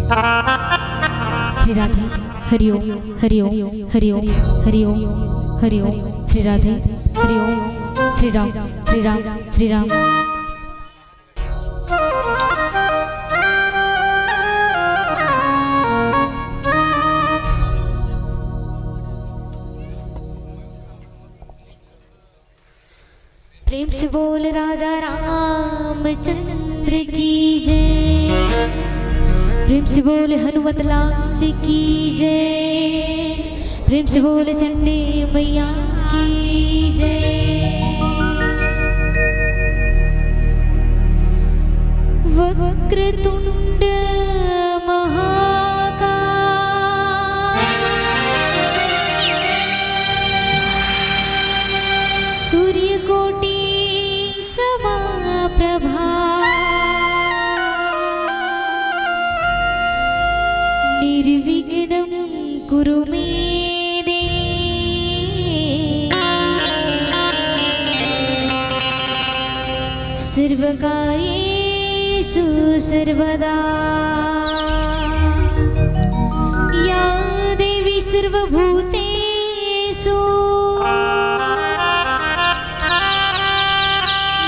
श्री राधे हरिओम हरिओम हरिओम हरिओम हरिओम श्री राधे हरिओम श्री राम श्री राम श्री राम। प्रेम से बोल राजा रामचंद्र की जय। प्रेम से बोले हनुमत लाल की जय। प्रेम से बोले चंडी मैया की जय। वक्रतुंड महाकाय सूर्यकोटि समप्रभा निर्विघ्नं कुरु मे देव। सर्वकार्येषु सर्वदा या देवी सर्वभूतेषु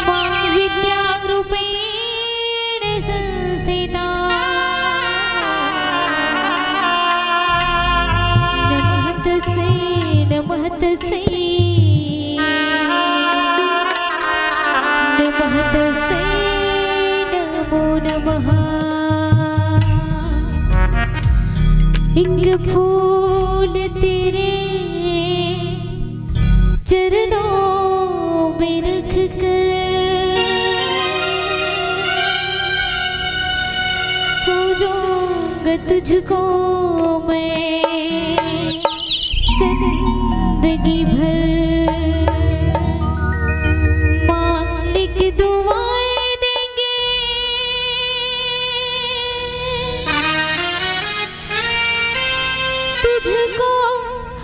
मां विद्यारूपेण संस्थिता। नमः तस्यै नमः तस्यै नमो नमः। एक फूल तेरे चरणों में रख कर पूजूंगा तुझको मैं जिंदगी भर। मालिक दुआएं देंगे तुझको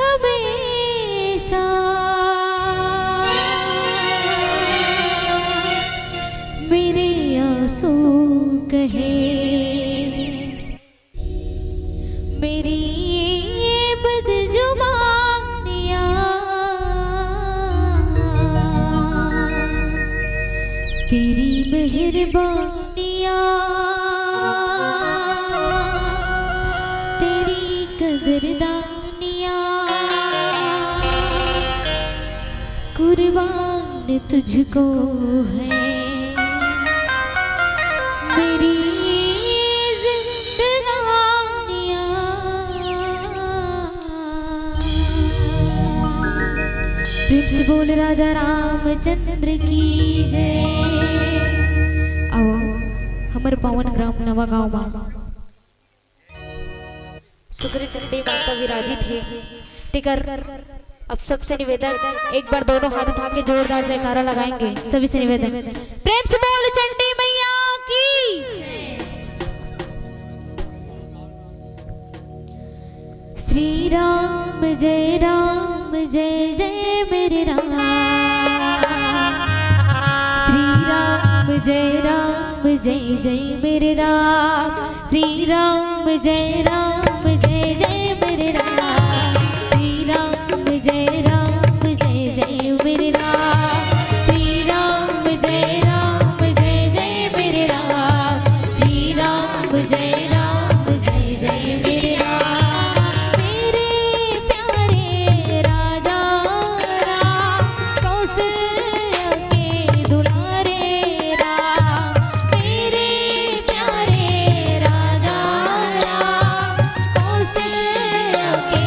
हमेशा। मेरे आंसू कहे मेरी तेरी मेहरबानियाँ तेरी कदरदानियाँ कुर्बान तुझको है मेरी जिंदगानियाँ। प्रेम से बोल राजा रामचंद्र की जय। आओ हमारे पावन ग्राम नवागांव में सुग्र चंडी माता विराजित है। टिकर अब सबसे निवेदन एक बार दोनों हाथ उठा के जोरदार जयकारा लगाएंगे। सभी से निवेदन प्रेम से बोल चंडी मैया की। श्री राम जय जय मेरे राम। श्री राम जय जय मेरे राम। श्री राम जय जय मेरे राम। श्री राम जय जय मेरे राम। श्री राम जय जय मेरे राम। श्री राम जय जय मेरे राम। मेरे प्यारे राजा राम कौशल्या के दुलारे राम। मेरे प्यारे राजा राम कौशल्या के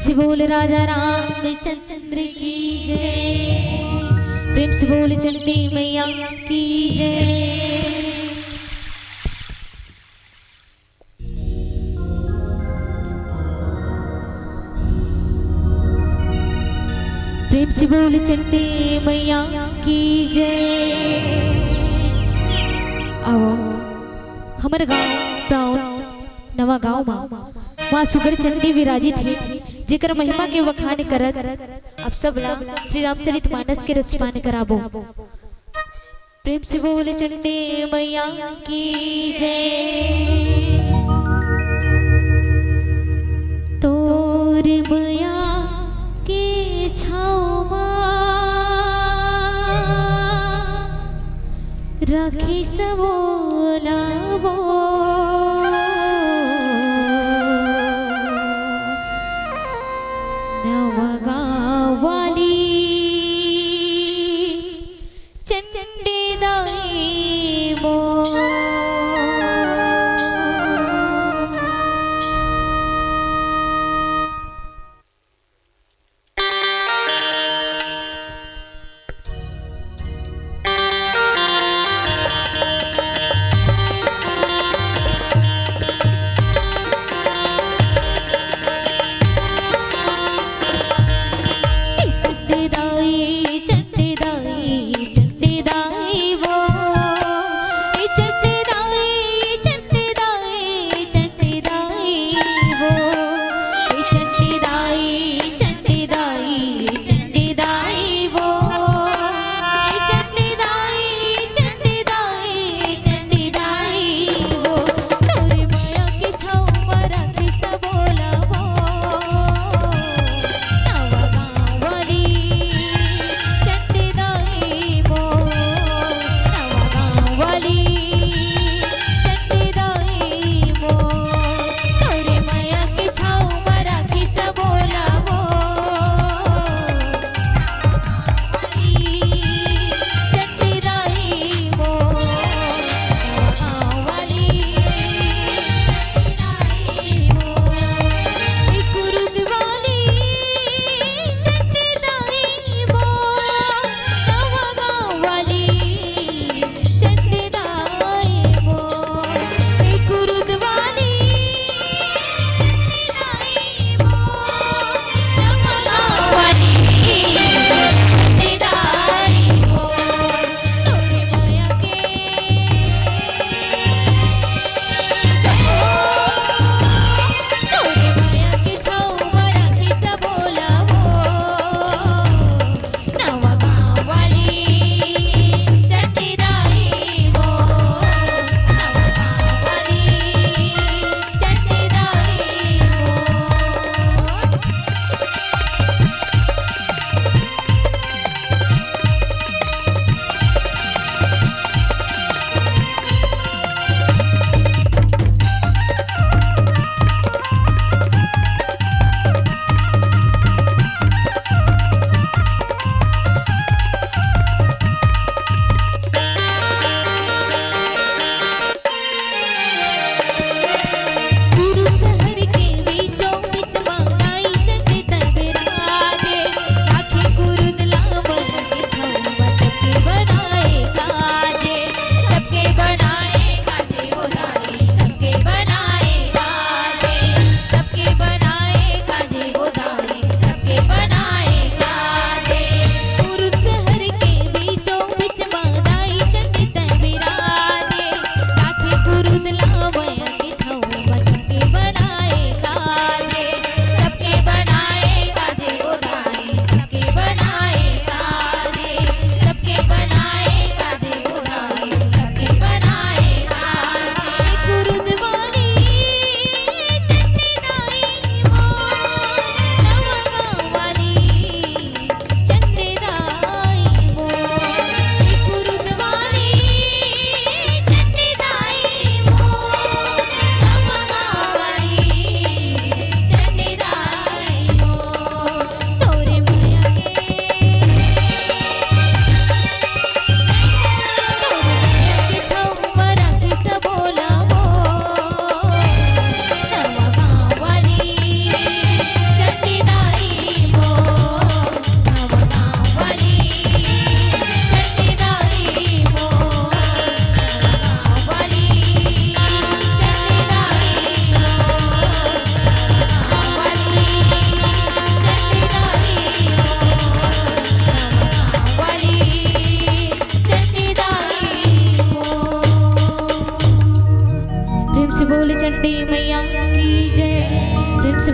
से बोल राजा रामचंद्र की जय, प्रेम से बोल चंडी मैया की जय। प्रेम से बोल चंडी मैया की जय। आओ हमारे गाँव नवागांव माँ सुगर चंडी विराजित है, जेकर महिमा के वखान करत अब सब श्री रामचरितमानस के रसपान कराबो। प्रेम से बोले चंडी मैया की जय। तोर मैया के छाँव राखी सबो लावो, नवागांव वाली चंडी दाई मो।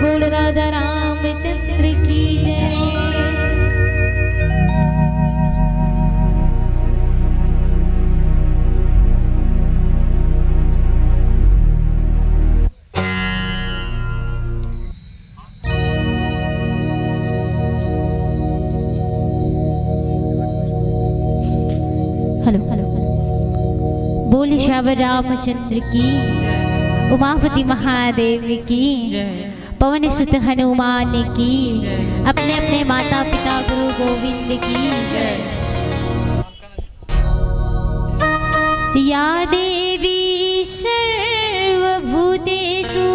बोल राजा रामचंद्र की जय। हेलो बोल श्यावर रामचंद्र की, उमापति महादेव की, पवन सुत हनुमान की, अपने अपने माता पिता गुरु गोविंद की जय। या देवी सर्वभूतेषु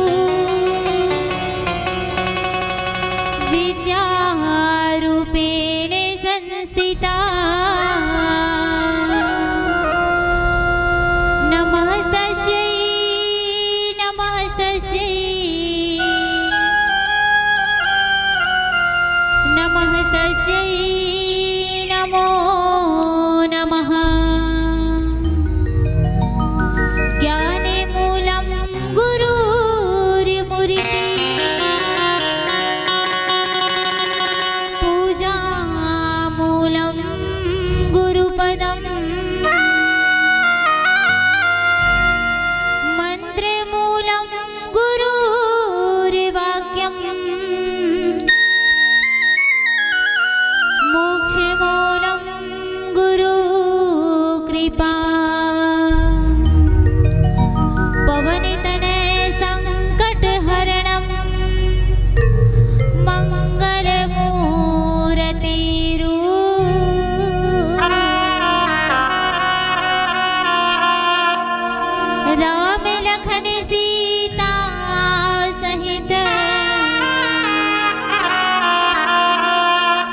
विद्यारूपेण संस्थिता, नमो नमः। ज्ञाने मूलं गुरुर्मुरिति, पूजा मूलं गुरुपदम्, मन्त्रमूलं गुरुर्वाक्यम्, मोक्षमूलं गुरु कृपा, पवनतनय संकटहरणं, मंगलमूर्तिरू, राम लखन सीता सहित,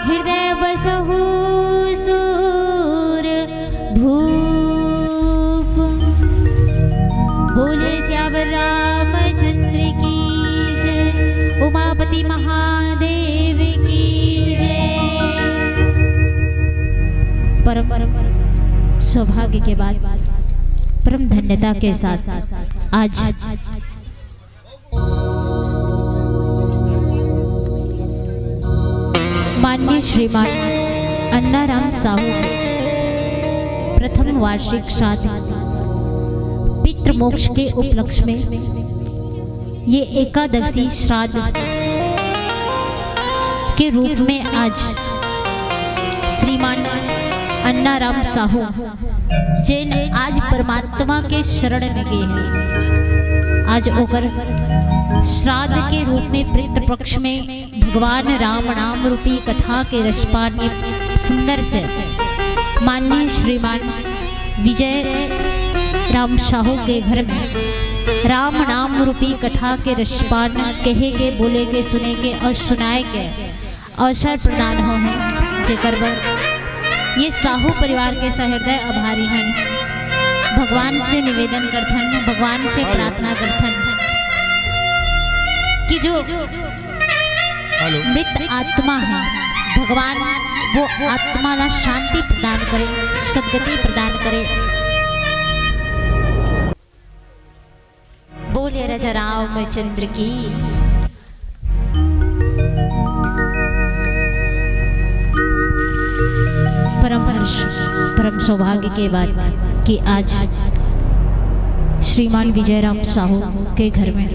हृदय बसहु सूर भूप। बोले श्यावर रामचंद्र की जय, उमापति महादेव की जय। परम सौभाग्य के बाद परम धन्यता के साथ आज माननीय श्रीमान अन्नाराम साहू प्रथम वार्षिक श्राद्ध पितृमोक्ष के उपलक्ष्य में ये एकादशी श्राद्ध के रूप में आज श्रीमान अन्नाराम साहू जैन आज परमात्मा के शरण में गए हैं। आज ओकर श्राद्ध के रूप में पितृपक्ष में भगवान राम नाम रूपी कथा के रसपान सुंदर से माननीय श्रीमान विजय राम साहू के घर में राम नाम रूपी कथा के रसपान कहे के बोले के सुने के और सुनाए के अवसर प्रदान हो हैं, जेकर ये साहू परिवार के सहृदय आभारी हैं। भगवान से निवेदन करथन, भगवान से प्रार्थना करथन कि जो मृत आत्मा है भगवान वो आत्मा ला शांति प्रदान करे, सद्गति प्रदान करे। बोले राजा रामचंद्र की। परम हर्ष परम सौभाग्य के बाद कि आज श्रीमान विजयराम साहू के घर में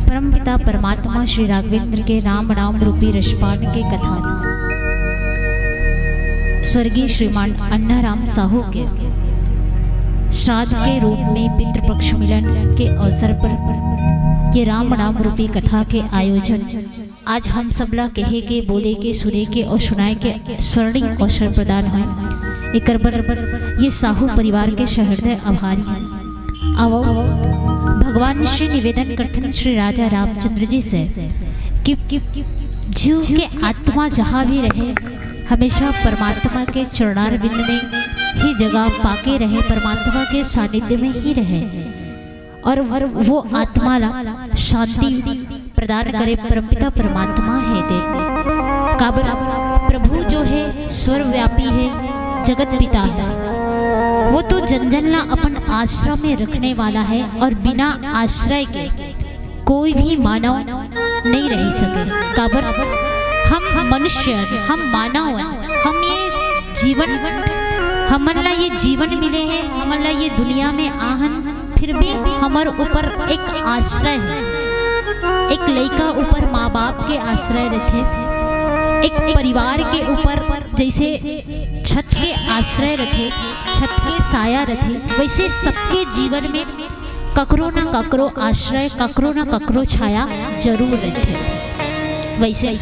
परम पिता परमात्मा श्री राघवेंद्र के राम नाम रूपी रसपान के कथा स्वर्गीय श्रीमान अन्नाराम साहू के श्राद्ध के रूप में पितृपक्ष मिलन के अवसर पर ये राम नाम रूपी कथा के आयोजन आज हम सबला कहे के बोले के सुने के और सुनाए के स्वर्णिम अवसर प्रदान है। एक ये साहू परिवार के सहृदय आभारी हैं। आओ भगवान श्री निवेदन करते श्री राजा रामचंद्र जी से कि जीव के आत्मा जहाँ भी रहे हमेशा परमात्मा के चरणारविंद में ही जगह पाके रहे, परमात्मा के सानिध्य में ही रहे और वो आत्मा ला शांति प्रदान करे। परमपिता परमात्मा है देव काबर प्रभु जो है सर्वव्यापी है, जगत पिता है वो तो जंजलना अपन आश्रम में रखने वाला है और बिना आश्रय के कोई भी मानव नहीं रह सके। काबर हम मनुष्य, हम मानव, हम ये जीवन, हमला ये जीवन मिले हैं, हमला ये दुनिया में आहन, फिर भी हमारे ऊपर एक आश्रय है। एक लड़का ऊपर माँ बाप के आश्रय रहते, एक परिवार के ऊपर जैसे छत के आश्रय रखे, छत के साया रखे, वैसे सबके जीवन में ककरो न ककरो आश्रय, ककरो न ककरो छाया जरूर रहते। वैसे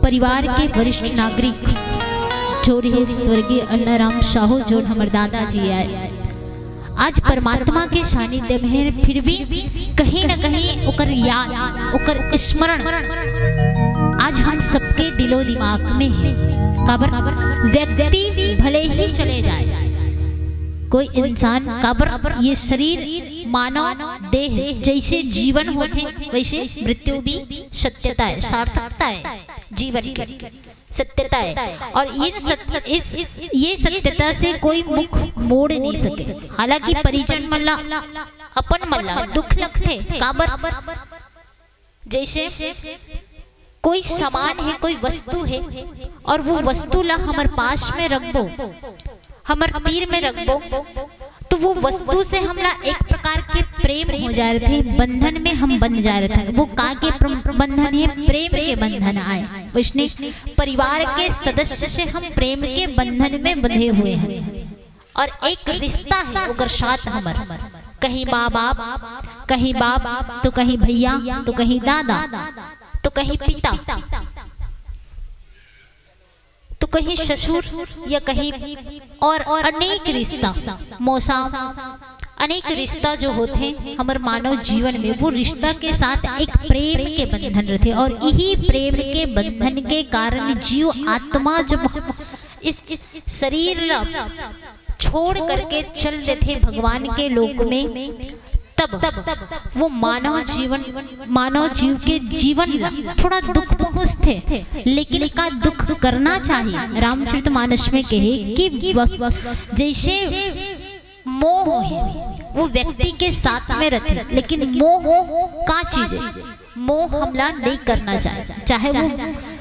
परिवार के वरिष्ठ नागरिक जो रहे स्वर्गीय अन्नाराम साहू, जो हमारे दादाजी आए, आज परमात्मा के सानिध्य में है, फिर भी कहीं न कहीं ओकर याद, ओकर स्मरण आज हम सबके दिलो दिमाग में है। काबर व्यक्ति भले ही चले जाए, कोई इंसान, काबर ये शरीर मानव देह जैसे जीवन होते वैसे मृत्यु भी सत्यता है, सार्थकता है जीवन की, सत्यता है। और ये सत्यता से कोई मुख मोड़ नहीं सके। हालांकि परिजन मल्ला अपन मल्ला दुख लगते, काबर जैसे कोई सामान है, कोई वस्तु है, और वो वस्तु ला हमारे पास में रख दो, हमारे तीर में रख दो, तो वो वस्तु से हमला एक प्रकार के प्रेम हो जा रहे थे, बंधन में हम बंध जा रहे थे। वो का के बंधन है, प्रेम के बंधन आए। वैष्णव परिवार के सदस्य से हम प्रेम के बंधन में बंधे हुए हैं, और एक रिश्ता है ओकर साथ हमार, कहीं माँ बाप, कहीं बाप तो कहीं भैया, तो कहीं दादा, तो कहीं पिता, तो कहीं ससुर, या कहीं और अनेक रिश्ता, मौसा, अनेक रिश्ता जो होते हैं हमारे मानव जीवन में, वो रिश्ता के साथ एक प्रेम के बंधन रहते, और यही प्रेम के बंधन के कारण जीव आत्मा जब इस शरीर छोड़ करके चल रहे थे भगवान के लोक में, तब वो मानव जीव के जीवन थोड़ा दुख पहुँचते, लेकिन का दुख करना चाहिए। रामचरितमानस में कहे कि जैसे मोह है वो व्यक्ति के साथ में रहते, लेकिन मोह का चीज है, मोह हमला नहीं करना चाहिए, चाहे वो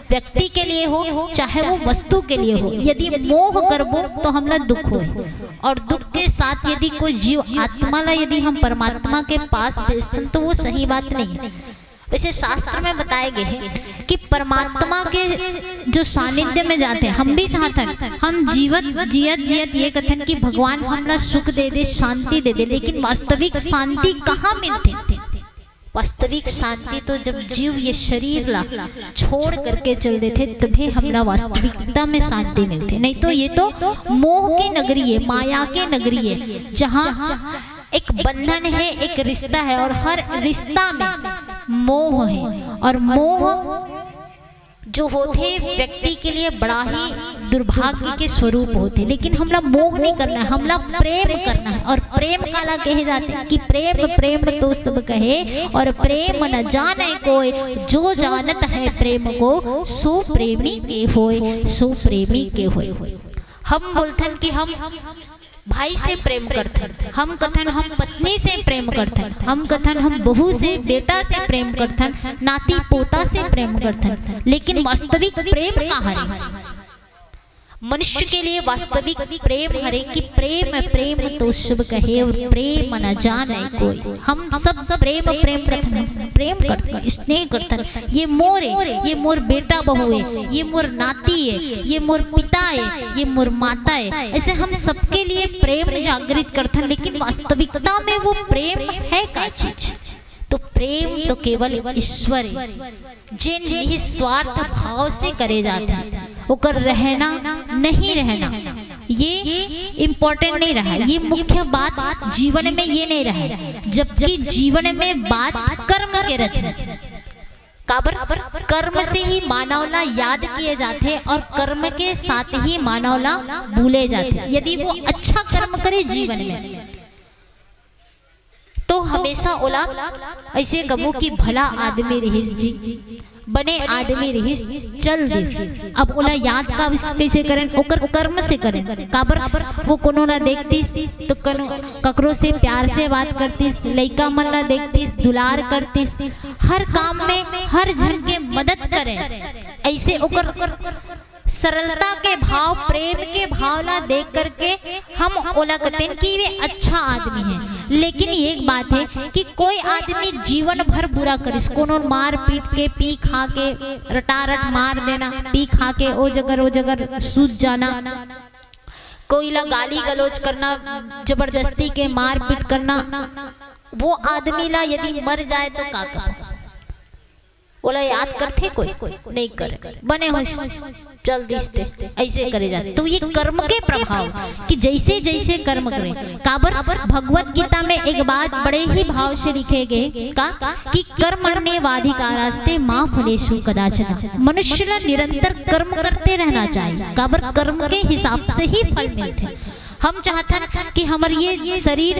व्यक्ति के लिए हो, चाहे वो वस्तु के लिए हो। यदि मोह करबो तो हमला दुख हो, और दुख के साथ यदि कोई जीव आत्मा ला यदि हम परमात्मा के पास भेजते तो वो सही बात नहीं है। वैसे शास्त्र में बताए गए हैं कि परमात्मा के जो सानिध्य में जाते हैं, हम भी चाहते हैं हम जियत ये कथन कि भगवान हमला सुख दे दे, शांति दे दे, लेकिन वास्तविक शांति कहाँ मिलती? वास्तविक शांति तो जब जीव ये शरीर ला छोड़ करके चल देते तभी हमला वास्तविकता में शांति मिलती, नहीं तो ये तो मोह की नगरी है, माया की नगरी है, जहाँ एक बंधन है, एक रिश्ता है, और हर रिश्ता में मोह है, और मोह जो होते व्यक्ति के लिए बड़ा ही दुर्भाग्य के स्वरूप होते। लेकिन हमला मोह नहीं करना है, हमला प्रेम करना है, और प्रेम काला कहे जाते हैं कि प्रेम प्रेम तो सब कहे, और प्रेम न जाने कोई, जो जानत है प्रेम को सो प्रेमी के होए, सो प्रेमी के होए। हम बोलथन कि हम भाई से प्रेम करथन, हम कथन हम पत्नी से प्रेम करथन, हम कथन हम बहू से, बेटा से प्रेम करथन, नाती पोता से प्रेम करथन, लेकिन वास्तविक प्रेम कहाँ है? मनुष्य के लिए वास्तविक प्रेम हरे कि प्रेम प्रेम तो सब कहे, और प्रेम न जाने कोई। हम सब प्रेम प्रेम करथन, प्रेम करथन, स्नेह करथन, ये मोर है, ये मोर बेटा बहू है, ये मोर नाती है, ये मोर पिता है, ये मोर माता है, ऐसे हम सबके लिए प्रेम जागृत करथन। लेकिन वास्तविकता में वो प्रेम है क्या चीज? तो प्रेम तो केवल ईश्वर है, जिन निस्वार्थ भाव से करे जाते हैं, ओकर रहना नहीं रहना ये इम्पोर्टेंट नहीं रहा, ये मुख्य बात जीवन में ये नहीं रहा, जबकि जीवन में बात कर्म के रहते। काबर कर्म से ही मानवला याद किए जाते, और कर्म के साथ ही मानवला भूले जाते। यदि वो अच्छा कर्म करे जीवन में तो हमेशा ओला ऐसे कबू की भला आदमी रहीस जी, बने आदमी रहिस चल दिस। अब ओला याद का कैसे करें, ओकर कर्म से करें। काबर वो कोनो ना देखतीस तो ककरो से प्यार से बात करतीस, लइका मन ला देखतीस दुलार करतीस, हर काम में हर जन के मदद करें। ऐसे ओकर सरलता के भाव, प्रेम के भाव ला देख करके हम ओला कहते हैं कि वे अच्छा आदमी है। लेकिन एक बात है कि कोई आदमी जीवन भर बुरा करिस, कोनो मार पीट के, पी खा के रटारट मार देना, पी खा के ओ जगह सूझ जाना, कोई ला गाली गलौज करना, जबरदस्ती के मार पीट करना, वो आदमी ला यदि मर जाए तो का कर ओला याद करते कोई नहीं करे, बने हो चल दिसते ऐसे करे जाते। तो ये कर्म के प्रभाव कि जैसे जैसे कर्म करें। काबर भगवत गीता में एक बात बड़े ही भाव से लिखे गए का कि कर्मण्येवाधिकारास्ते मां फलेषु कदाचन। मनुष्य ला निरंतर कर्म करते रहना चाहिए। काबर कर्म के हिसाब से ही फल मिलते। हम चाहते हैं कि हमारे ये शरीर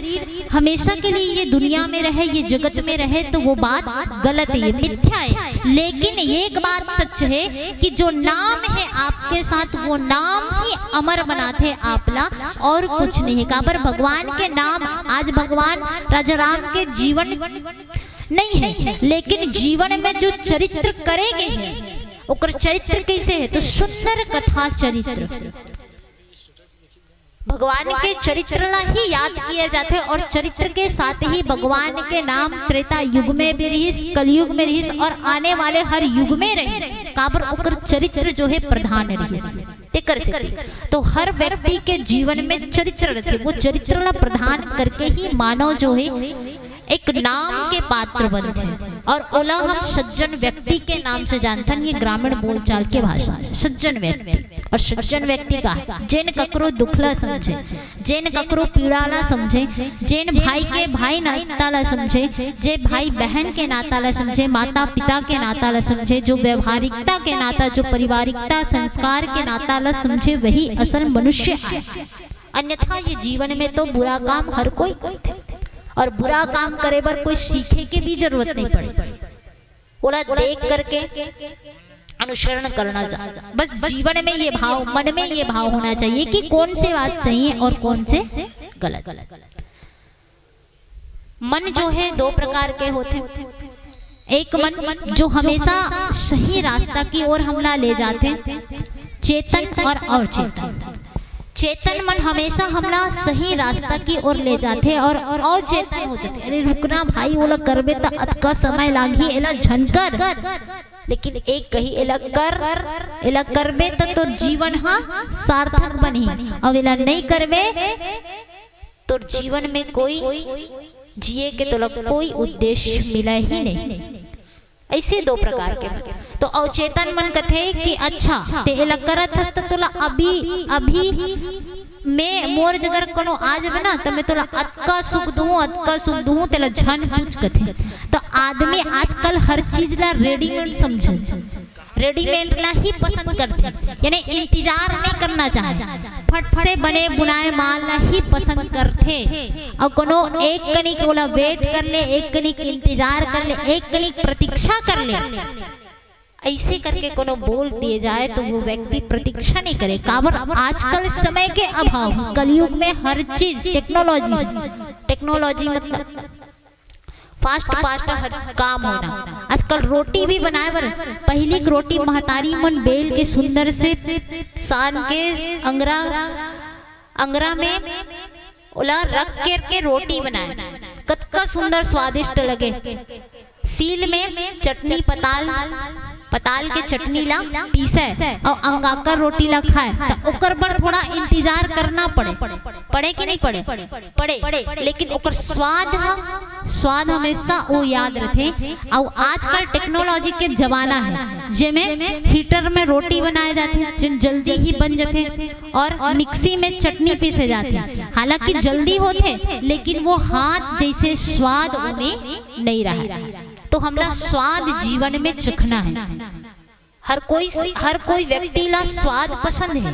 हमेशा के लिए ये दुनिया में रहे, ये जगत में रहे, तो वो बात गलत है, मिथ्या है। लेकिन एक बात सच है कि जो नाम है आपके साथ, वो नाम ही अमर बनाते आपला, और कुछ नहीं है। काबर भगवान के नाम, आज भगवान राजा राम के जीवन नहीं है, लेकिन जीवन में जो चरित्र करेंगे हैं, ओकर चरित्र कैसे है, तो सुंदर कथा चरित्र, भगवान के चरित्र ला ही याद किया जाते हैं। और चरित्र के साथ ही भगवान के नाम त्रेता युग में भी रहिस, कलयुग में रहिस, और आने वाले हर युग में रहे। काबर ओकर चरित्र जो है प्रधान रहिस तेकर से। तो हर व्यक्ति के जीवन में चरित्र रहते, वो चरित्र ला प्रधान करके ही मानव जो है एक नाम के पात्र बनते हैं। और ओला हम सज्जन व्यक्ति के नाम से जानते हैं। ये ग्रामीण बोलचाल के भाषा सज्जन व्यक्ति। और सज्जन व्यक्ति का जेन ककरो दुखला समझे, जेन ककरो पीड़ा ला समझे, जेन भाई के भाई नाता ला समझे, जे भाई बहन के नाता ला समझे, माता पिता के नाता ला समझे, जो व्यवहारिकता के नाता, जो पारिवारिकता संस्कार के नाता ला समझे, वही असल मनुष्य है। अन्यथा ये जीवन में तो बुरा काम हर कोई करते, और बुरा काम करे पर कोई सीखे के भी जरूरत नहीं पड़े, ओला देख करके अनुसरण करना चाहिए। बस जीवन में ये भाव, मन में ये भाव होना चाहिए कि कौन से बात सही है और कौन से गलत। मन जो है दो प्रकार के होते हैं। एक मन जो हमेशा सही रास्ता की ओर हमला ले जाते हैं, चेतन और अवचेतन। चेतन मन हमेशा हमला सही रास्ता की ओर ले जाते और अवचेतन हो जाते, अरे रुकना भाई, ओला करबे त अतका समय लागी, एला झनकर। लेकिन एक कही एला करबे तो जीवन हाँ सार्थक बनी, और एला नहीं करबे तो जीवन में कोई जिए के तो कोई उद्देश्य मिला ही नहीं। ऐसे दो प्रकार के। तो अवचेतन मन कथे कि अच्छा ते एला करत हस त तोला अभी मैं मोर जगर कोनो आज में ना, तो मैं तोला अतका सुख दूं तेला झन पूछ कथे। तो आदमी आजकल हर चीज ला रेडीमेड समझे, रेडीमेड ला ही पसंद करते, यानी इंतजार नहीं करना चाहते, फट से बने बुनाए माल ला ही पसंद करते। और कोनो एक कनिक वाला वेट कर ले, एक कनिक इंतजार कर ले, एक कनिक प्रतीक्षा कर ले, ऐसे करके कोनो बोल दिए जाए तो वो व्यक्ति प्रतीक्षा नहीं करे। काबर आजकल समय के अभाव, कलयुग में हर चीज टेक्नोलॉजी मतलब फास्ट हर काम होना। आजकल रोटी भी बनाए बर पहली रोटी महतारी मन बेल के सुंदर से सान के अंगरा में ओला रख के रोटी बनाए, कतका सुंदर स्वादिष्ट लगे। सील में चटनी पताल के चटनी ला पीसे और अंगाकर रोटी ला खाए, तो ओकर पर थोड़ा इंतजार करना पड़े कि नहीं पड़े, लेकिन ओकर स्वाद हमेशा वो याद रखे। और आजकल टेक्नोलॉजी के जमाना है, जेमें हीटर में रोटी बनाए जाते जिन जल्दी ही बन जाते, और मिक्सी में चटनी पीसे जाते। हालांकि जल्दी होते, लेकिन वो हाथ जैसे स्वाद उनमें नहीं रहा। तो हमला स्वाद जीवन में चखना है। हर कोई व्यक्ति ला स्वाद पसंद है,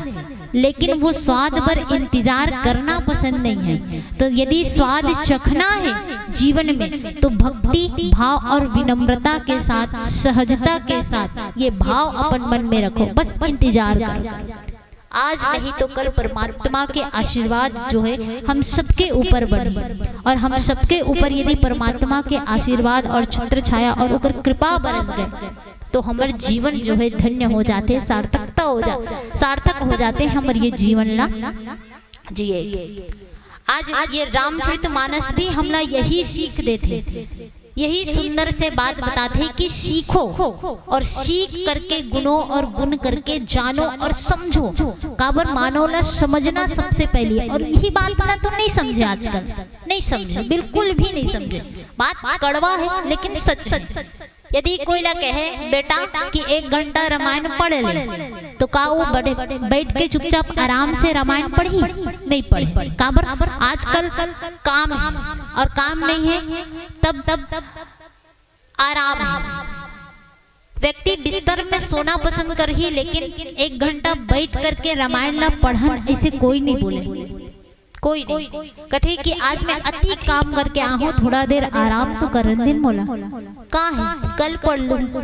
लेकिन वो स्वाद पर इंतजार करना पसंद नहीं है। तो यदि स्वाद चखना है जीवन में तो भक्ति भाव और विनम्रता के साथ, सहजता के साथ ये भाव अपन मन में रखो, बस इंतजार करो। आज नहीं तो कल परमात्मा के आशीर्वाद जो है हम सबके ऊपर बढ़े, और हम सबके ऊपर यदि परमात्मा के आशीर्वाद और छत्र छाया और ऊपर कृपा बरस गए तो हमारे जीवन जो है धन्य हो जाते, सार्थक हो जाते हमारे ये जीवन ला जिए। आज ये रामचरितमानस भी हमला यही सीख देते, यही सुंदर से बात बताते कि सीखो और सीख करके गुणों और गुण करके जानो और समझो। काबर मानो ला समझना सबसे पहले, और यही बात ना तो नहीं समझे, आजकल नहीं समझे, बिल्कुल भी नहीं समझे। बात कड़वा है लेकिन सच है। यदि कोई ला कहे बेटा कि 1 घंटा रामायण पढ़ ले, तो का वो बैठ के चुपचाप आराम से रामायण पढ़ी? नहीं पढ़े। काबर आजकल काम है, और काम नहीं है तब आराम है। व्यक्ति बिस्तर में सोना पसंद कर ही, लेकिन 1 घंटा बैठ करके रामायण ला पढ़न ऐसे कोई नहीं बोले, कोई नहीं कथे कि आज मैं अति काम करके आ हूँ, थोड़ा देर आराम तो करन दिन मोला, कहाँ है कल पढ़ लूं।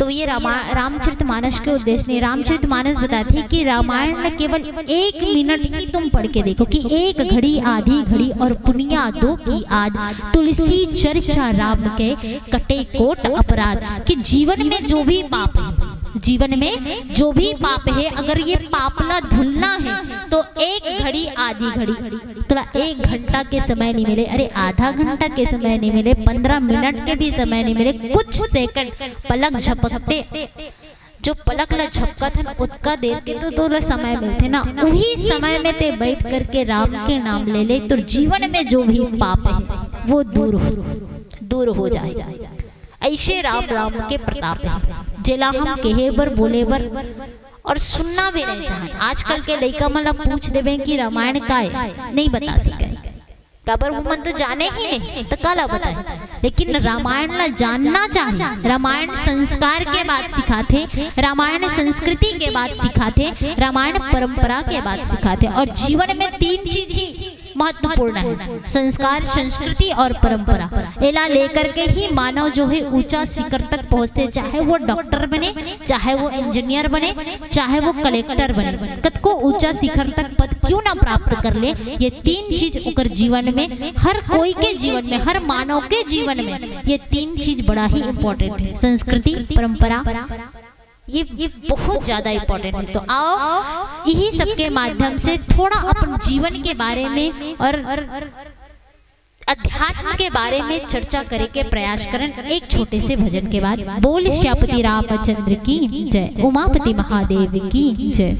तो ये रामचरितमानस के उद्देश्य नहीं। रामचरितमानस बताते हैं कि रामायण में केवल 1 मिनट ही तुम पढ़ के देखो कि 1 घड़ी आधी घड़ी और पुनिया 2 की आद, तुलसी चर्चा राम के कटे कोट अपराध। कि जीवन में जो भी पाप है, जीवन में जो भी पाप है, अगर ये पापला धुलना है तो 1 घड़ी आधी घड़ी, थोड़ा 1 घंटा के समय नहीं मिले, अरे आधा घंटा के समय नहीं मिले, 15 मिनट के भी समय नहीं मिले, कुछ सेकंड पलक झपकते, जो पलक ला झपका था उतका देर के तो थोड़ा समय मिलते ना, वही समय में ते बैठ करके राम के नाम ले ले तो जीवन में जो भी पाप है वो दूर हो जाए। ऐसे राम के प्रताप है, जेला हम कहे बर बोले बर और सुनना भी नहीं चाहे। आजकल के लड़का मला पूछ देवे कि रामायण का है, नहीं बता सके, काबर वो मन तो जाने ही नहीं तो काला बताए। लेकिन रामायण ला जानना चाहिए। रामायण संस्कार के बाद सिखाते, रामायण संस्कृति के बाद सिखाते, रामायण परंपरा के बाद सिखाते। और जीवन में 3 चीज ही महत्वपूर्ण है, संस्कार, संस्कृति और परंपरा। एला लेकर के ही मानव जो है ऊंचा शिखर तक पहुंचते, चाहे वो डॉक्टर बने, चाहे वो इंजीनियर बने, चाहे वो कलेक्टर बने, कद को ऊंचा शिखर तक पद क्यों ना प्राप्त कर ले। ये 3 चीज उकर जीवन में, हर कोई के जीवन में, हर मानव के जीवन में ये 3 चीज बड़ा ही इम्पोर्टेंट है, संस्कृति, परंपरा, ये बहुत ज्यादा इम्पोर्टेंट है। तो आओ यही सबके माध्यम से थोड़ा अपन जीवन के बारे में और अध्यात्म के बारे में चर्चा करे के प्रयास करें एक छोटे से भजन के बाद। बोल श्यापति रामचंद्र की जय, उमापति महादेव की जय।